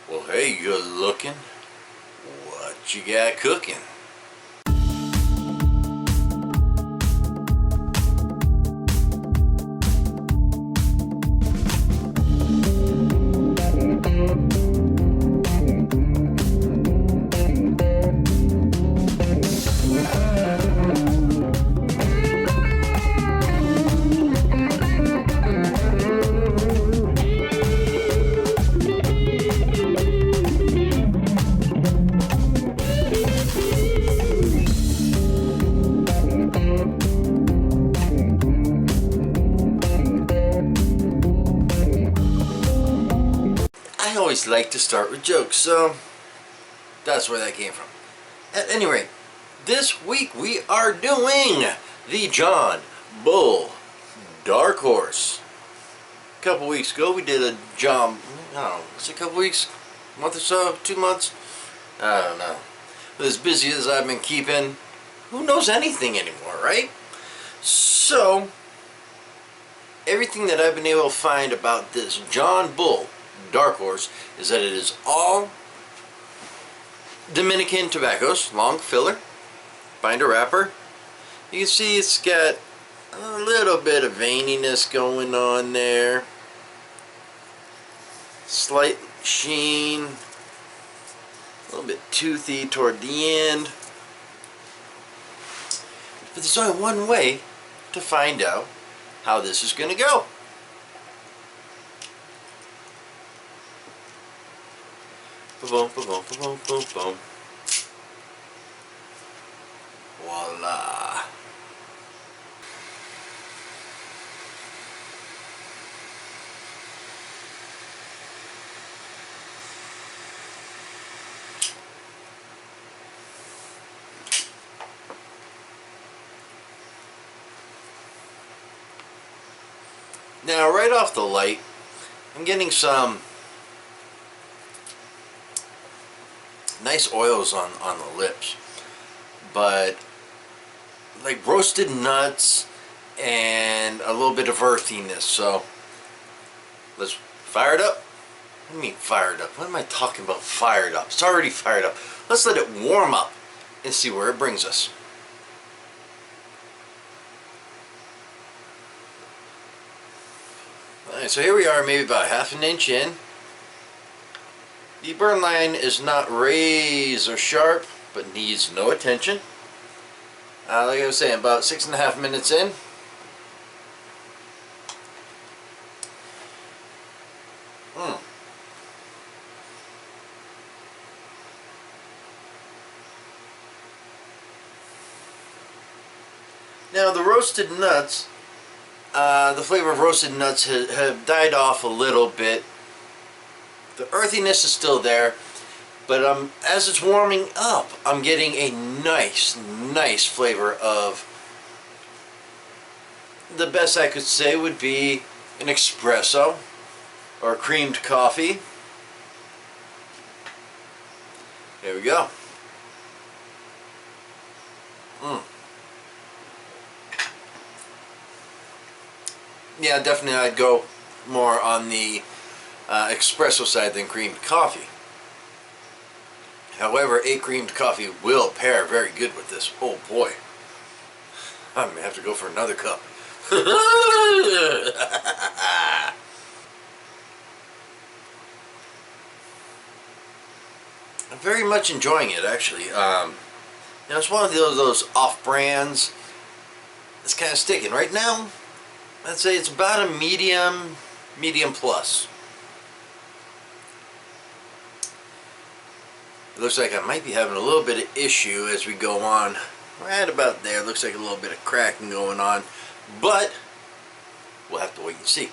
Well, hey, good looking. What you got cooking? I always like to start with jokes, so that's where that came from. At any rate, this week we are doing the John Bull Dark Horse. A couple weeks ago we did a John, I don't know, was it a couple weeks, a month or so, 2 months? I don't know. But as busy as I've been keeping, who knows anything anymore, right? So, everything that I've been able to find about this John Bull Dark Horse is that it is all Dominican tobaccos, long filler, binder wrapper. You can see it's got a little bit of veininess going on there, slight sheen, a little bit toothy toward the end. But there's only one way to find out how this is going to go. Boom, boom, boom, boom, boom, boom. Voila. Now, right off the light, I'm getting some nice oils on the lips, but like roasted nuts and a little bit of earthiness. So let's fire it up. What do you mean fired up? What am I talking about fired up? It's already fired up. Let's let it warm up and see where it brings us. Alright, so here we are, maybe about ½ an inch in. The burn line is not razor sharp, but needs no attention. Like I was saying, about 6.5 minutes in. Now the roasted nuts, the flavor of roasted nuts have died off a little bit. The earthiness is still there, but as it's warming up, I'm getting a nice flavor of, the best I could say would be an espresso or creamed coffee. There we go. Yeah, definitely I'd go more on the espresso side than creamed coffee. However, a creamed coffee will pair very good with this. Oh boy, I may have to go for another cup. I'm very much enjoying it, actually. Now it's one of those off-brands that's kind of sticking right now. I'd say it's about a medium plus. It looks like I might be having a little bit of issue as we go on. Right about there, looks like a little bit of cracking going on, but we'll have to wait and see.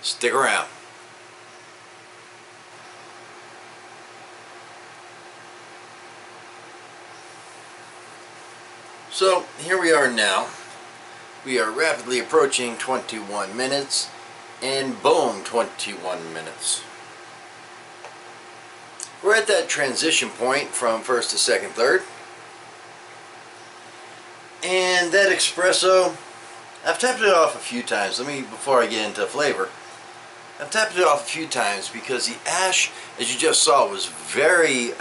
Stick around. So here we are now. We are rapidly approaching 21 minutes, and boom, 21 minutes. We're at that transition point from first to second, third. And that espresso, I've tapped it off a few times. Before I get into flavor, I've tapped it off a few times because the ash, as you just saw, was very,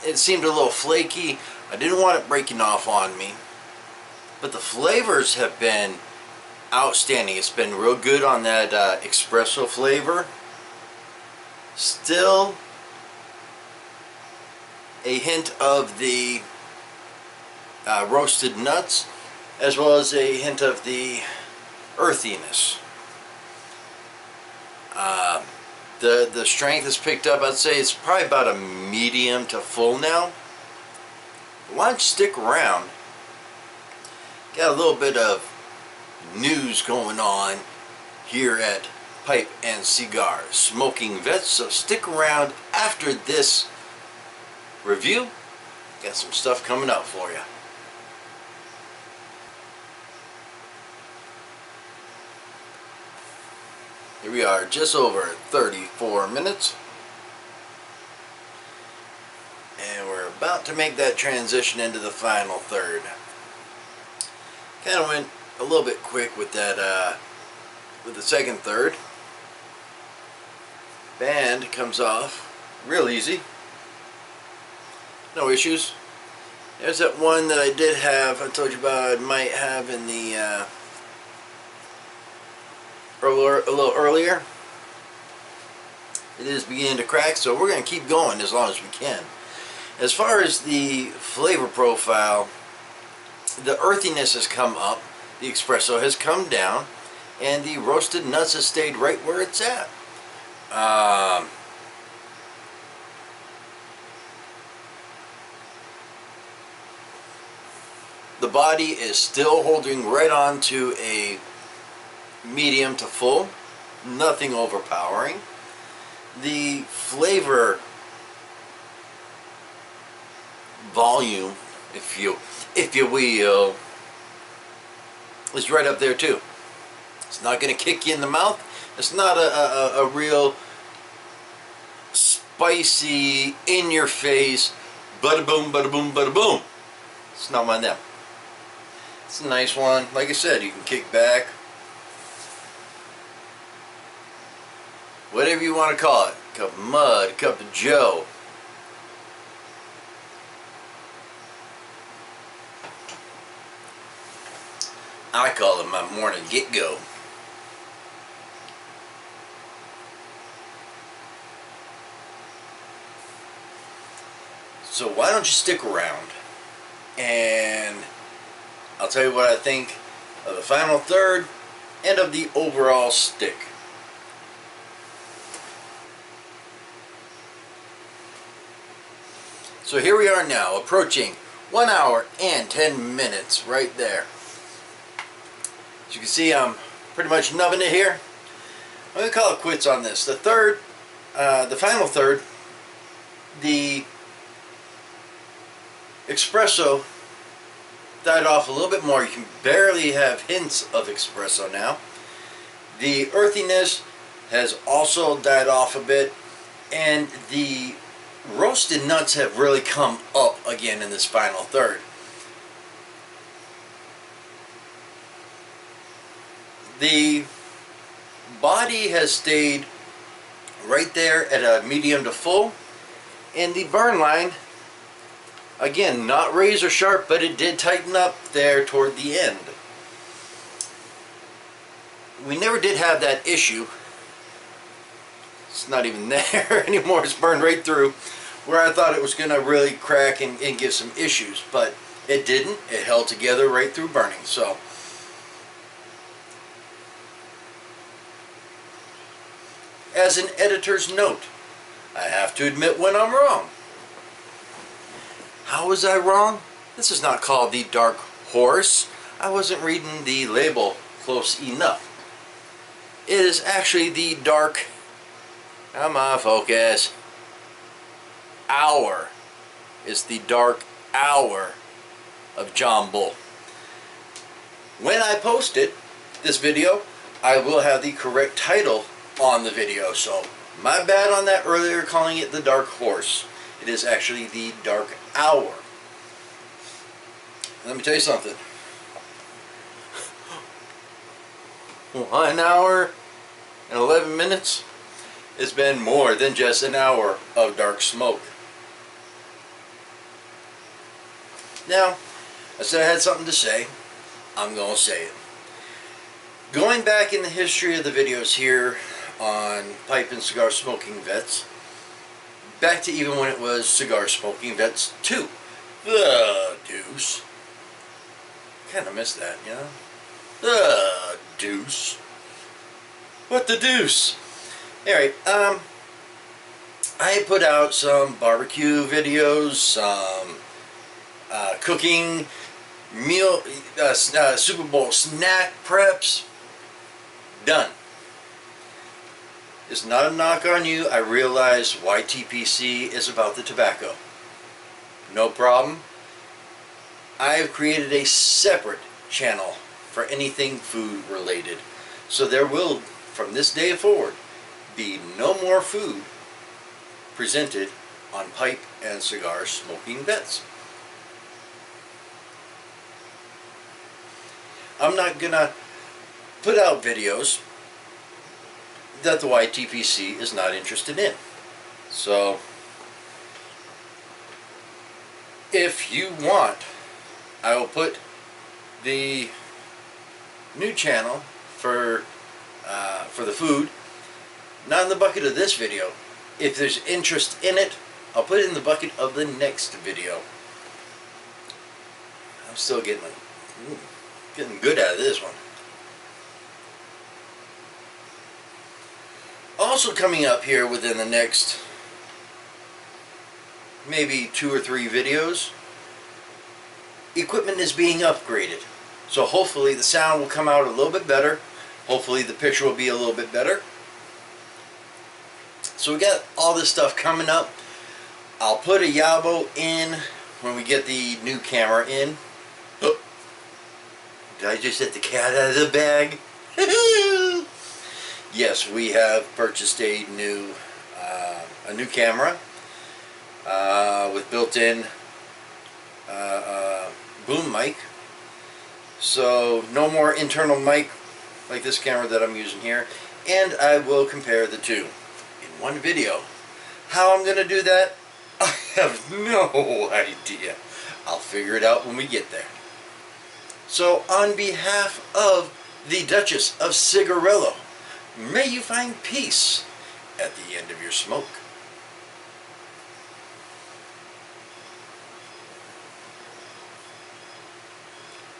it seemed a little flaky. I didn't want it breaking off on me. But the flavors have been outstanding. It's been real good on that espresso flavor. Still a hint of the roasted nuts, as well as a hint of the earthiness. The strength is picked up. I'd say it's probably about a medium to full now. Why don't you stick around? Got a little bit of news going on here at Pipe and Cigar Smoking Vets, so stick around after this review. Got some stuff coming up for you. Here we are, just over 34 minutes. And we're about to make that transition into the final third. Kind of went a little bit quick with that, with the second third. Band comes off real easy. No issues. There's that one that I did have, I told you about I might have in the, a little earlier. It is beginning to crack, so we're going to keep going as long as we can. As far as the flavor profile, the earthiness has come up, the espresso has come down, and the roasted nuts has stayed right where it's at. The body is still holding right on to a medium to full, nothing overpowering. The flavor volume, if you will, is right up there too. It's not going to kick you in the mouth. It's not a real spicy, in your face, bada boom, bada boom, bada boom. It's not one of them. It's a nice one. Like I said, you can kick back. Whatever you want to call it. Cup of mud, cup of joe. I call it my morning get-go. So why don't you stick around and I'll tell you what I think of the final third and of the overall stick. So here we are now, approaching 1 hour and 10 minutes right there. As you can see, I'm pretty much nubbing it here. I'm going to call it quits on this. The third, the final third, the espresso died off a little bit more. You can barely have hints of espresso now. The earthiness has also died off a bit, and the roasted nuts have really come up again in this final third. The body has stayed right there at a medium to full, and the burn line, again, not razor sharp, but it did tighten up there toward the end. We never did have that issue. It's not even there anymore. It's burned right through where I thought it was going to really crack and give some issues, but it didn't. It held together right through burning. So as an editor's note, I have to admit when I'm wrong. How was I wrong? This is not called the Dark Horse. I wasn't reading the label close enough. It is actually the Dark, come on focus, Hour. It's the Dark Hour of John Bull. When I post it, this video, I will have the correct title on the video. So my bad on that earlier calling it the Dark Horse. It is actually the Dark Hour. Let me tell you something. 1 hour and 11 minutes. It's been more than just an hour of dark smoke. Now, I said I had something to say. I'm going to say it. Going back in the history of the videos here on pipe and cigar smoking vets, back to even when it was Cigar Smoking Vets 2, the Deuce. Kind of missed that, you know? The Deuce. What the deuce? Anyway, I put out some barbecue videos, some cooking, meal, Super Bowl snack preps. Done. It's not a knock on you. I realize YTPC is about the tobacco. No problem. I have created a separate channel for anything food related. So there will, from this day forward, be no more food presented on pipe and cigar smoking vets. I'm not gonna put out videos that the YTPC is not interested in. So if you want, I will put the new channel for the food not in the bucket of this video. If there's interest in it, I'll put it in the bucket of the next video. I'm still getting good out of this one. Also coming up here within the next maybe 2 or 3 videos, equipment is being upgraded. So hopefully the sound will come out a little bit better. Hopefully the picture will be a little bit better. So we got all this stuff coming up. I'll put a Yabo in when we get the new camera in. Oh, did I just let the cat out of the bag? Yes, we have purchased a new camera with built-in boom mic. So no more internal mic like this camera that I'm using here. And I will compare the two in one video. How I'm going to do that, I have no idea. I'll figure it out when we get there. So on behalf of the Duchess of Cigarillo, may you find peace at the end of your smoke.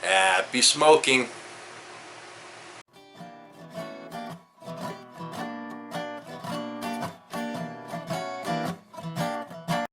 Happy smoking.